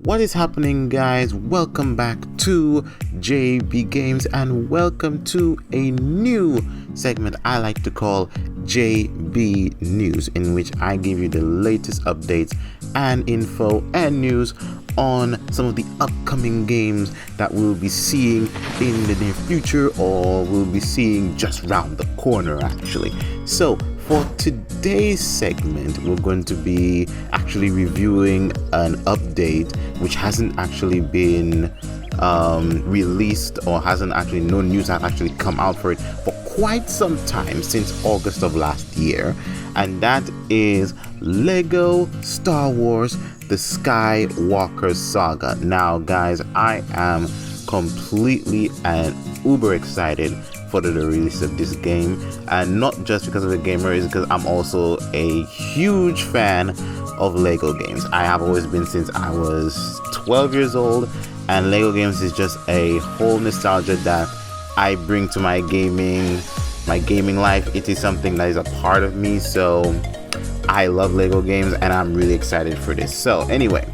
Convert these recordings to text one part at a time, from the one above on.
What is happening, guys? Welcome back to JB Games and welcome to a new segment I like to call JB News, in which I give you the latest updates and info and news on some of the upcoming games that we'll be seeing in the near future, or we'll be seeing just round the corner actually. So for today's segment, we're going to be actually reviewing an update which hasn't actually been released, or no news has actually come out for it for quite some time, since August of last year, and that is Lego Star Wars The Skywalker Saga. Now guys, I am completely and uber excited for the release of this game, and not just because of the gamer, is because I'm also a huge fan of Lego games. I have always been since I was 12 years old, and Lego games is just a whole nostalgia that I bring to my gaming life. It is something that is a part of me, so I love Lego games and I'm really excited for this. So anyway,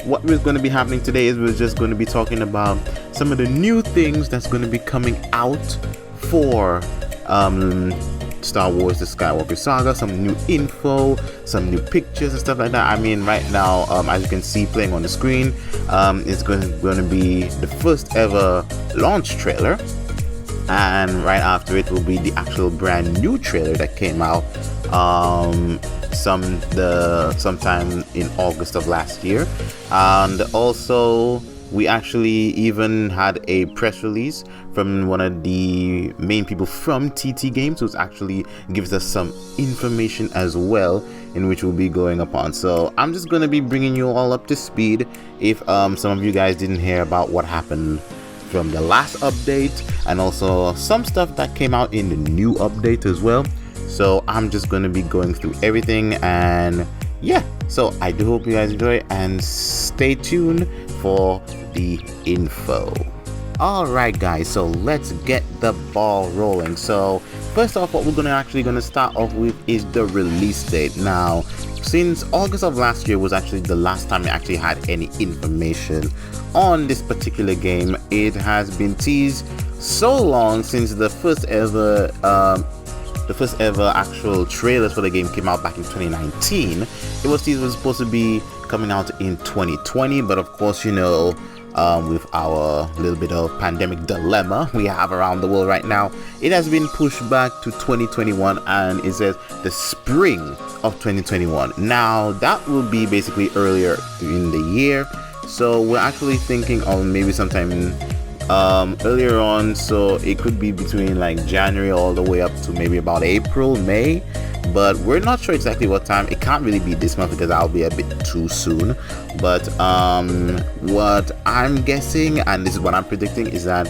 what we're going to be happening today is we're just going to be talking about some of the new things that's going to be coming out for Star Wars The Skywalker Saga, some new info, some new pictures and stuff like that. I mean, right now, as you can see playing on the screen, it's going to be the first ever launch trailer, and right after it will be the actual brand new trailer that came out sometime in August of last year. And also we actually even had a press release from one of the main people from TT Games, who actually gives us some information as well, in which we'll be going upon. So I'm just going to be bringing you all up to speed if some of you guys didn't hear about what happened from the last update, and also some stuff that came out in the new update as well. So I'm just going to be going through everything, and yeah, so I do hope you guys enjoy and stay tuned for the info. Alright guys, so let's get the ball rolling. So first off, what we're going to start off with is the release date. Now, since August of last year was actually the last time we actually had any information on this particular game, it has been teased so long since the first ever actual trailers for the game came out back in 2019. It was supposed to be coming out in 2020, but of course, you know, with our little bit of pandemic dilemma we have around the world right now, it has been pushed back to 2021, and it says the spring of 2021. Now that will be basically earlier in the year, so we're actually thinking of maybe sometime earlier on, so it could be between like January all the way up to maybe about April, May, but we're not sure exactly what time. It can't really be this month because that'll be a bit too soon, but what I'm guessing, and this is what I'm predicting, is that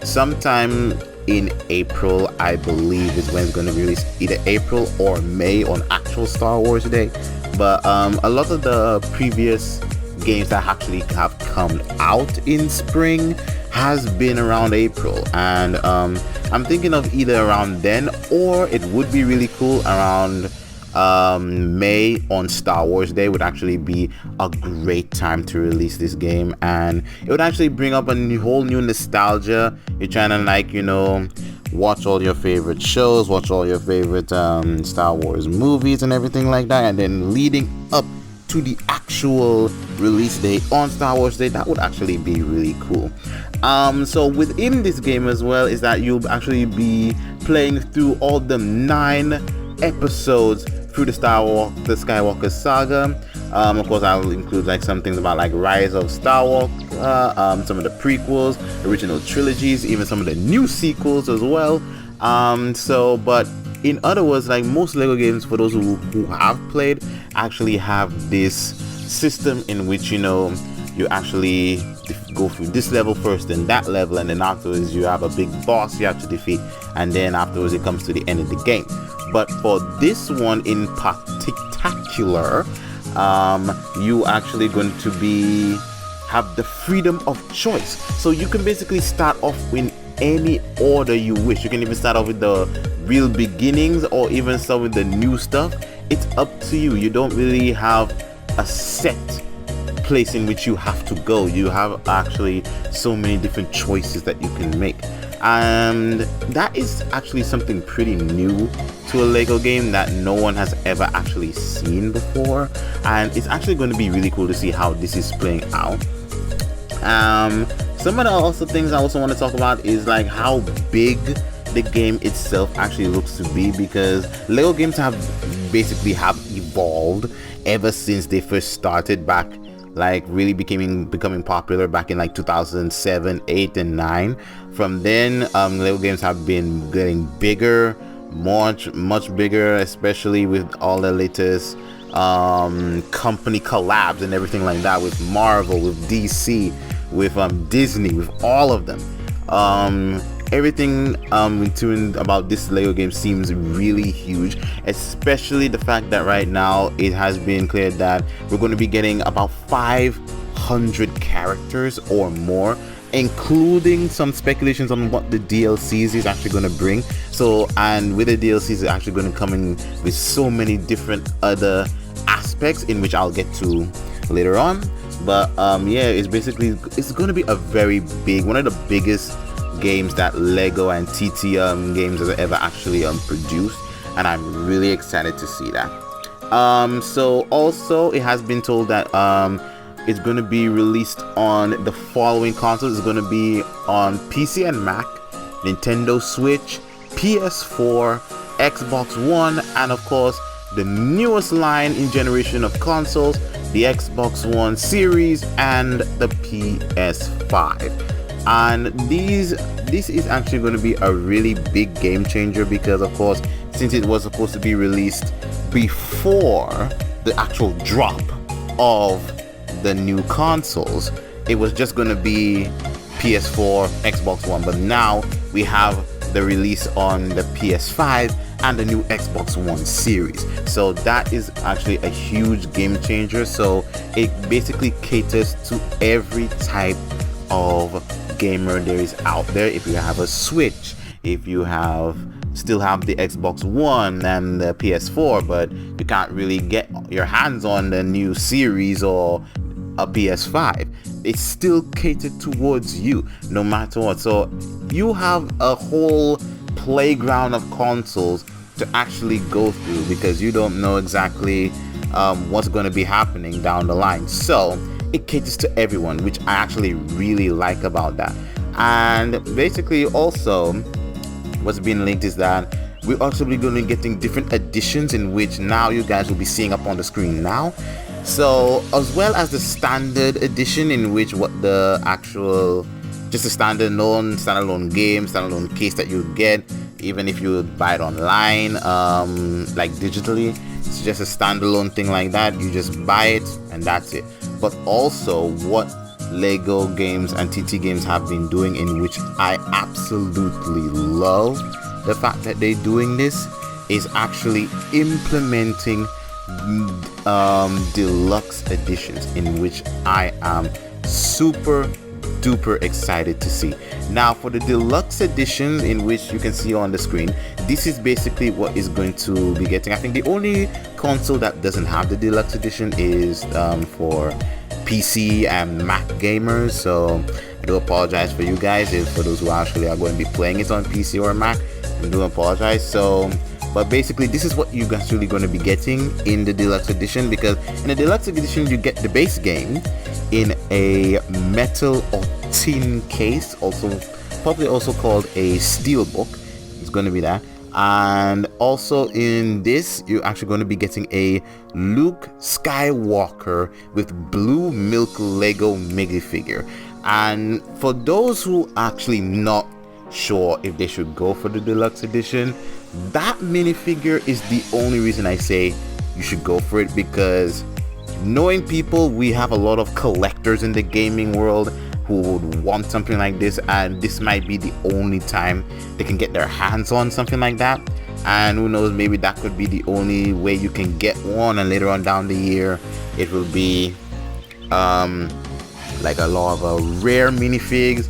sometime in April, I believe, is when it's going to be released, either April or May on actual Star Wars Day. But a lot of the previous games that actually have come out in spring has been around April, and I'm thinking of either around then, or it would be really cool around May on Star Wars Day would actually be a great time to release this game, and it would actually bring up a whole new nostalgia. You're trying to, like, you know, watch all your favorite shows, watch all your favorite Star Wars movies and everything like that, and then leading up to the actual release date on Star Wars Day, that would actually be really cool. So within this game as well is that you'll actually be playing through all the 9 episodes through the Skywalker Saga. Of course, I'll include like some things about like Rise of Skywalker, some of the prequels, original trilogies, even some of the new sequels as well. But in other words, like most Lego games, for those who have played, actually have this system in which, you know, you actually go through this level first, then that level, and then afterwards you have a big boss you have to defeat, and then afterwards it comes to the end of the game. But for this one in particular, you actually going to have the freedom of choice, so you can basically start off in any order you wish. You can even start off with the real beginnings, or even start with the new stuff. It's up to you. You don't really have a set place in which you have to go. You have actually so many different choices that you can make, and that is actually something pretty new to a Lego game that no one has ever actually seen before, and it's actually going to be really cool to see how this is playing out. Some of the also things I also want to talk about is like how big the game itself actually looks to be, because Lego games have evolved ever since they first started back, like really becoming popular back in like 2007, 8 and 9. From then Lego games have been getting bigger, much bigger, especially with all the latest company collabs and everything like that, with Marvel, with DC, with Disney, with all of them. Everything tuned about this Lego game seems really huge, especially the fact that right now it has been cleared that we're going to be getting about 500 characters or more, including some speculations on what the DLCs is actually going to bring. So, and with the DLCs, it's actually going to come in with so many different other aspects, in which I'll get to later on. But yeah, it's going to be a very big, one of the biggest games that Lego and TT games has ever actually produced, and I'm really excited to see that. So also it has been told that it's going to be released on the following consoles. It's going to be on PC and Mac, Nintendo Switch, PS4, Xbox One, and of course the newest line in generation of consoles, the Xbox One Series and the PS5. And this is actually going to be a really big game changer, because of course, since it was supposed to be released before the actual drop of the new consoles, it was just going to be PS4, Xbox One, but now we have the release on the PS5 and the new Xbox One Series. So that is actually a huge game changer. So it basically caters to every type of gamer there is out there. If you have a Switch, if you still have the Xbox One and the PS4, but you can't really get your hands on the new series or a PS5, it's still catered towards you no matter what. So you have a whole playground of consoles to actually go through, because you don't know exactly what's going to be happening down the line. So it caters to everyone, which I actually really like about that. And basically also what's being linked is that we're also going to be getting different editions, in which now you guys will be seeing up on the screen now. So as well as the standard edition, in which what the actual just a standalone game, standalone case that you get, even if you buy it online, like digitally. It's just a standalone thing like that. You just buy it and that's it. But also what Lego games and TT games have been doing, in which I absolutely love the fact that they're doing this, is actually implementing deluxe editions, in which I am super duper excited to see. Now for the deluxe edition, in which you can see on the screen, this is basically what is going to be getting. I think the only console that doesn't have the deluxe edition is for PC and Mac gamers, so I do apologize for you guys, if for those who actually are going to be playing it on PC or Mac, I do apologize. So but basically this is what you're actually going to be getting in the deluxe edition, because in the deluxe edition you get the base game in a metal or tin case, probably also called a steel book. It's going to be that. And also in this, you're actually going to be getting a Luke Skywalker with blue milk Lego minifigure. And for those who actually not sure if they should go for the deluxe edition, that minifigure is the only reason I say you should go for it, because knowing people, we have a lot of collectors in the gaming world who would want something like this, and this might be the only time they can get their hands on something like that. And who knows, maybe that could be the only way you can get one, and later on down the year it will be like a lot of rare minifigs.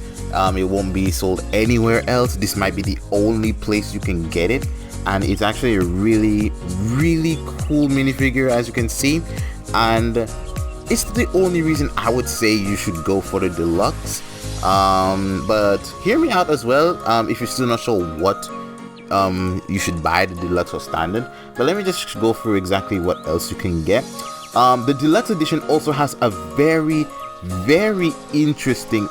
It won't be sold anywhere else. This might be the only place you can get it, and it's actually a really cool minifigure, as you can see. And it's the only reason I would say you should go for the deluxe. But hear me out as well, if you're still not sure what you should buy, the deluxe or standard. But let me just go through exactly what else you can get. The deluxe edition also has a very interesting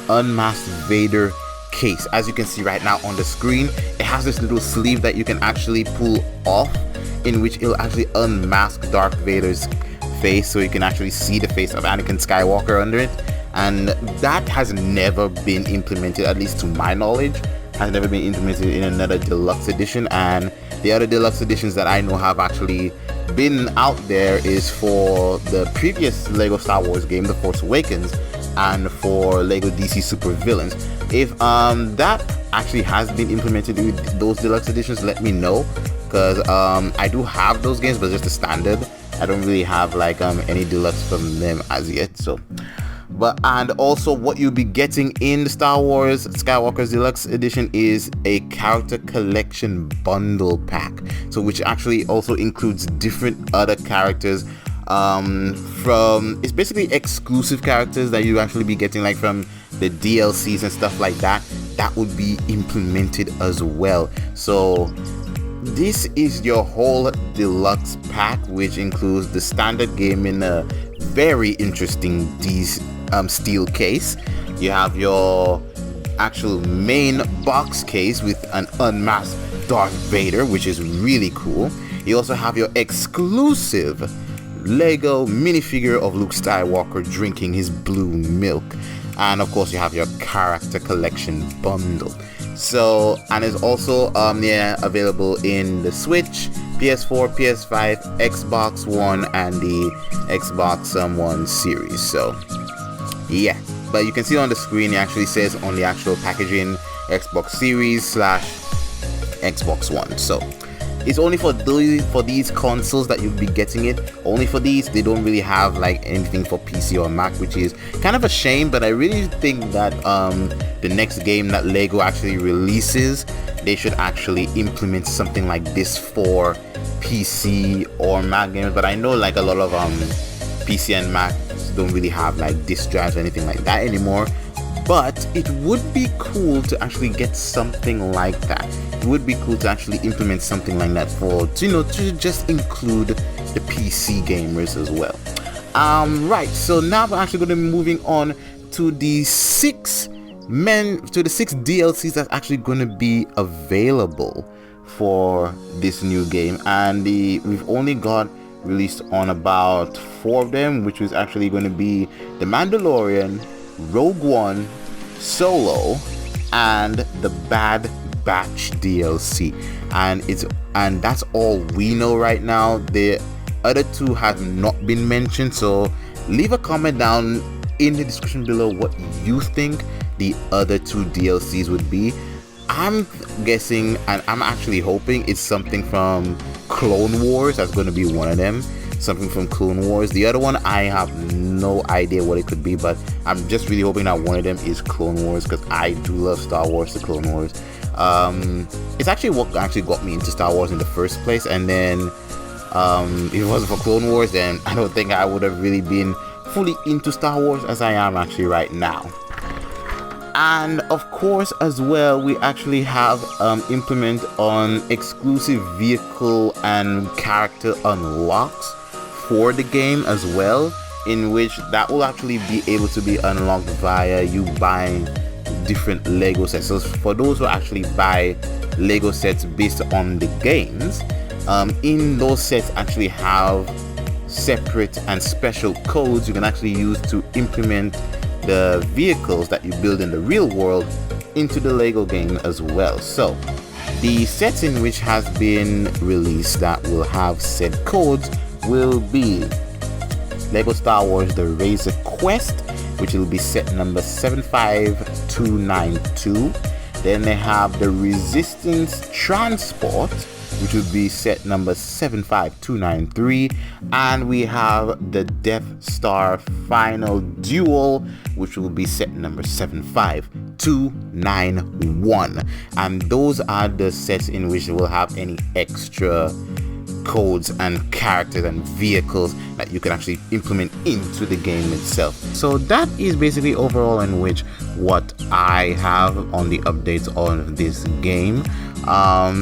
unmasked Vader case. As you can see right now on the screen, it has this little sleeve that you can actually pull off, in which it'll actually unmask Darth Vader's face, so you can actually see the face of Anakin Skywalker under it. And that has never been implemented, at least to my knowledge, has never been implemented in another deluxe edition. And the other deluxe editions that I know have actually been out there is for the previous Lego Star Wars game, The Force Awakens, and for Lego DC Super Villains. If that actually has been implemented with those deluxe editions, let me know, because I do have those games, but just the standard. I don't really have like any deluxe from them as yet. So, and also what you'll be getting in the Star Wars Skywalker's Deluxe Edition is a character collection bundle pack, so which actually also includes different other characters. It's basically exclusive characters that you actually be getting, like from the DLCs and stuff like that. That would be implemented as well. So this is your whole deluxe pack, which includes the standard game in a very interesting steel case. You have your actual main box case with an unmasked Darth Vader, which is really cool. You also have your exclusive Lego minifigure of Luke Skywalker drinking his blue milk. And of course you have your character collection bundle. So, and it's also available in the Switch, PS4, PS5, Xbox One, and the Xbox One series. So yeah, but you can see on the screen, it actually says on the actual packaging Xbox Series / Xbox One. So it's only for these consoles that you'll be getting it. Only for these. They don't really have like anything for PC or Mac, which is kind of a shame. But I really think that the next game that Lego actually releases, they should actually implement something like this for PC or Mac games. But I know like a lot of PC and Mac don't really have like disk drives or anything like that anymore. But it would be cool to actually get something like that. It would be cool to actually implement something like that to just include the PC gamers as well. Right, so now we're actually going to be moving on to the six DLCs that's actually going to be available for this new game, and we've only got released on about 4 of them, which is actually going to be The Mandalorian, Rogue One, Solo, and the Bad Batch DLC, and that's all we know right now. The other 2 have not been mentioned, so leave a comment down in the description below what you think the other 2 DLCs would be. I'm guessing, and I'm actually hoping it's something from Clone Wars. That's going to be one of them. Something from Clone Wars. The other one, I have no idea what it could be, but I'm just really hoping that one of them is Clone Wars, because I do love Star Wars, the Clone Wars. It's actually what actually got me into Star Wars in the first place, and then if it wasn't for Clone Wars, then I don't think I would have really been fully into Star Wars as I am actually right now. And of course as well, we actually have implement on exclusive vehicle and character unlocks for the game as well, in which that will actually be able to be unlocked via you buying different Lego sets. So for those who actually buy Lego sets based on the games, in those sets actually have separate and special codes you can actually use to implement the vehicles that you build in the real world into the Lego game as well. So the sets in which has been released that will have said codes will be Lego Star Wars The Razor Quest, which will be set number 75292. Then they have the Resistance Transport, which would be set number 75293, and we have the Death Star Final Duel, which will be set number 75291. And those are the sets in which we'll have any extra codes and characters and vehicles that you can actually implement into the game itself. So that is basically overall in which what I have on the updates on this game.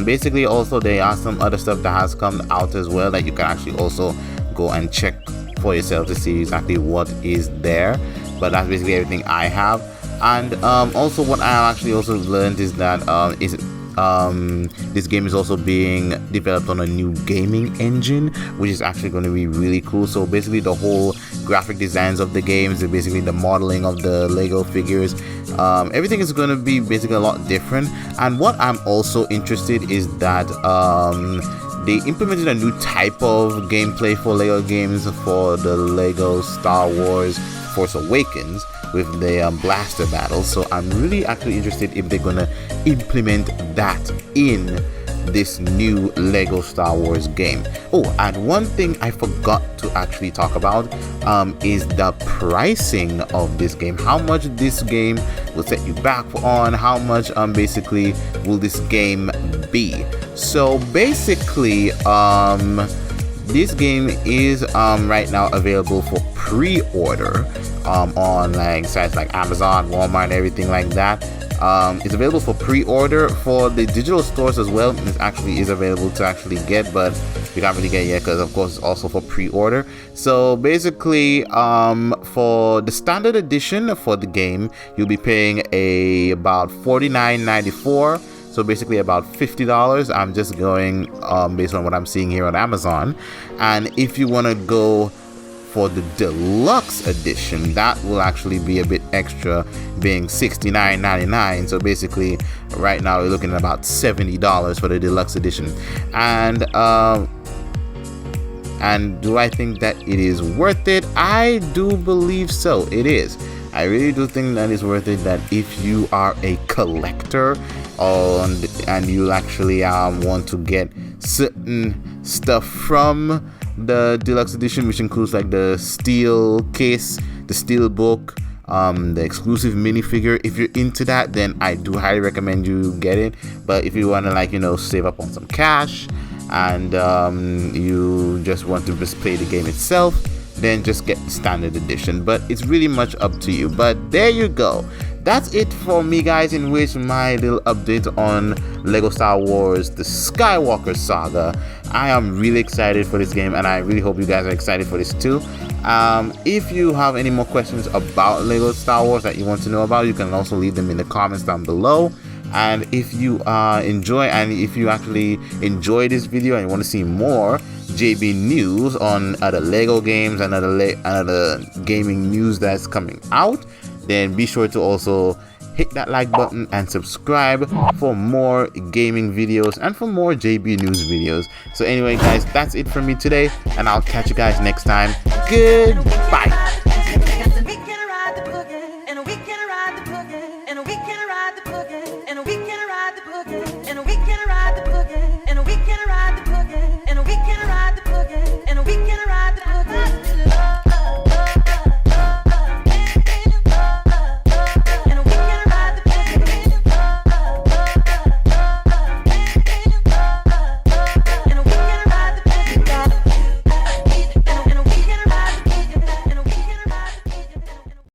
Basically also there are some other stuff that has come out as well that you can actually also go and check for yourself to see exactly what is there, but that's basically everything I have. And also what I actually also learned is that this game is also being developed on a new gaming engine, which is actually going to be really cool. So basically the whole graphic designs of the games, basically the modeling of the Lego figures, everything is going to be basically a lot different. And what I'm also interested is that they implemented a new type of gameplay for Lego games for the Lego Star Wars Force Awakens with the blaster battles. So I'm really actually interested if they're gonna implement that in this new Lego Star Wars game. Oh, and one thing I forgot to actually talk about is the pricing of this game. How much this game will set you back on, how much basically will this game be. So basically this game is right now available for pre-order on like sites like Amazon, Walmart, everything like that. It's available for pre-order. For the digital stores as well, it actually is available to actually get, but you can't really get it yet because of course it's also for pre-order. So basically for the standard edition for the game, you'll be paying about $49.94. So basically about $50. I'm just going based on what I'm seeing here on Amazon. And if you want to go for the deluxe edition, that will actually be a bit extra, being $69.99. So basically right now we're looking at about $70 for the deluxe edition. And do I think that it is worth it? I do believe so. It is. I really do think that it's worth it, that if you are a collector and you actually want to get certain stuff from the deluxe edition, which includes like the steel case, the steel book, the exclusive minifigure. If you're into that, then I do highly recommend you get it. But if you want to, like, save up on some cash and you just want to just play the game itself, then just get the standard edition. But it's really much up to you. But there you go. That's it for me, guys, in which my little update on Lego Star Wars The Skywalker Saga. I am really excited for this game, and I really hope you guys are excited for this too. If you have any more questions about Lego Star Wars that you want to know about, you can also leave them in the comments down below. And if you if you actually enjoy this video and you want to see more JB news on other Lego games and other gaming news that's coming out, then be sure to also hit that like button and subscribe for more gaming videos and for more JB news videos. So anyway, guys, that's it from me today, and I'll catch you guys next time. Goodbye.